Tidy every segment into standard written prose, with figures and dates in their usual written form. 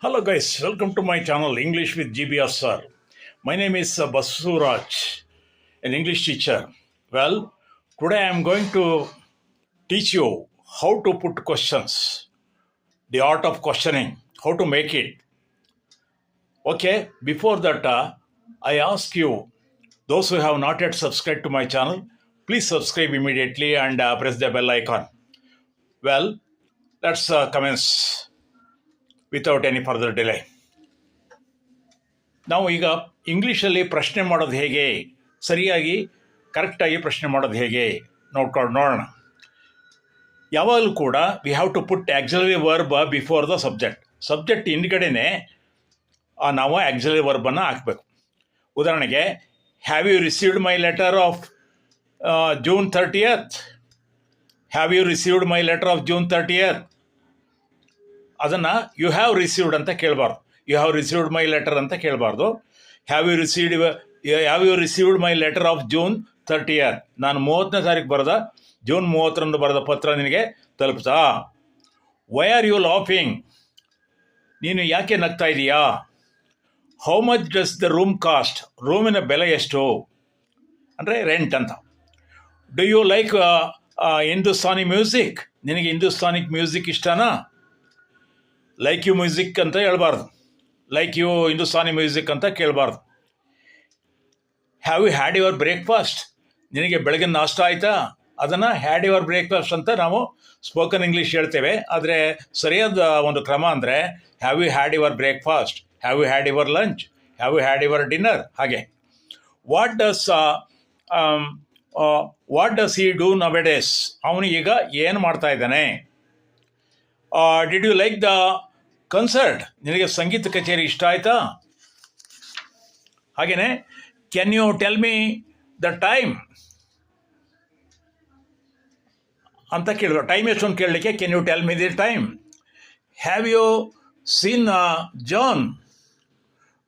Hello guys, welcome to my channel English with GBR sir. My name is Basuraj, an English teacher. Well, today I am going to teach you how to put questions, the art of questioning, how to make it. Okay, before that, I ask you, those who have not yet subscribed to my channel, please subscribe immediately and press the bell icon. Well, let's commence without any further delay. ನಾವು ಈಗ ಇಂಗ್ಲೀಷಲ್ಲಿ ಪ್ರಶ್ನೆ ಮಾಡೋದು ಹೇಗೆ, ಸರಿಯಾಗಿ ಕರೆಕ್ಟಾಗಿ ಪ್ರಶ್ನೆ ಮಾಡೋದು ಹೇಗೆ ನೋಡೋಣ. ಯಾವಾಗಲೂ ಕೂಡ we have to put auxiliary verb before the subject ಹಿಂದ್ಗಡೆನೇ ನಾವು ಆಕ್ಸಿಲರಿ ವರ್ಬನ್ನು ಹಾಕಬೇಕು. ಉದಾಹರಣೆಗೆ, have you received my letter of June 30th? Have you received my letter of June 30th? ಅದನ್ನು ಯು ಹ್ಯಾವ್ ರಿಸೀವ್ಡ್ ಅಂತ ಕೇಳಬಾರ್ದು, you have received my letter ಅಂತ ಕೇಳಬಾರ್ದು. Have you received my letter of June 30th? ನಾನು 30ನೇ ತಾರೀಕು ಬರೆದ, June 30ರಂದು ಬರೆದ ಪತ್ರ ನಿನಗೆ ತಲುಪ್ತಾ? Why are you laughing? ನೀನು ಯಾಕೆ ನಗ್ತಾ ಇದೀಯಾ? How much does the room cost? ರೂಮಿನ ಬೆಲೆ ಎಷ್ಟು ಅಂದರೆ ರೆಂಟ್ ಅಂತ. Do you like Hindustani music? ನಿನಗೆ ಹಿಂದೂಸ್ತಾನಿಕ್ ಮ್ಯೂಸಿಕ್ ಇಷ್ಟನಾ? ಲೈಕ್ ಯು ಮ್ಯೂಸಿಕ್ ಅಂತ ಹೇಳ್ಬಾರ್ದು, ಲೈಕ್ ಯು ಹಿಂದೂಸ್ತಾನಿ ಮ್ಯೂಸಿಕ್ ಅಂತ ಕೇಳಬಾರ್ದು. Have you had your breakfast? ನಿನಗೆ ಬೆಳಗಿನ ನಾಷ್ಟ ಆಯಿತಾ? ಅದನ್ನು ಹ್ಯಾಡ್ ಯುವರ್ ಬ್ರೇಕ್ಫಾಸ್ಟ್ ಅಂತ ನಾವು ಸ್ಪೋಕನ್ ಇಂಗ್ಲೀಷ್ ಹೇಳ್ತೇವೆ. ಆದರೆ ಸರಿಯಾದ ಒಂದು ಕ್ರಮ ಅಂದರೆ have you had your breakfast, have you had your lunch, have you had your dinner. ಹಾಗೆ what does he do nowadays? ಅವನು ಈಗ ಏನು ಮಾಡ್ತಾ ಇದ್ದಾನೆ? Did you like the concert? ನಿನಗೆ ಸಂಗೀತ ಕಚೇರಿ ಇಷ್ಟ ಆಯಿತಾ? ಹಾಗೆಯೇ can you tell me the time ಅಂತ ಕೇಳಿದ್ರು. ಟೈಮ್ ಎಷ್ಟು ಅಂತ ಕೇಳಲಿಕ್ಕೆ can you tell me the time. Have you seen John?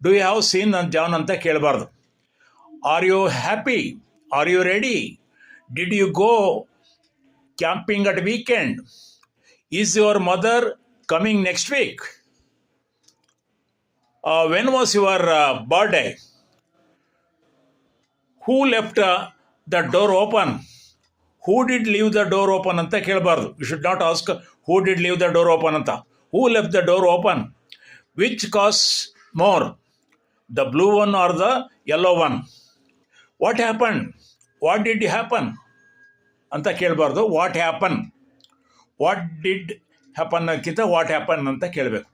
Do you have seen John ಅಂತ ಕೇಳಬಾರ್ದು. R you happy? Are you ready? Did you go camping at weekend? Is your mother coming next week? When was your birthday? Who left the door open? Who did leave the door open ಅಂತ ಕೇಳಬಾರ್ದು. You should not ask who did leave the door open ಅಂತ. Who left the door open? Which cost more, the blue one or the yellow one? What happen? What did happen ಅಂತ ಕೇಳಬಾರ್ದು. What happen, what did happen ಕ್ಕಿಂತ what happen ಅಂತ ಕೇಳಬೇಕು.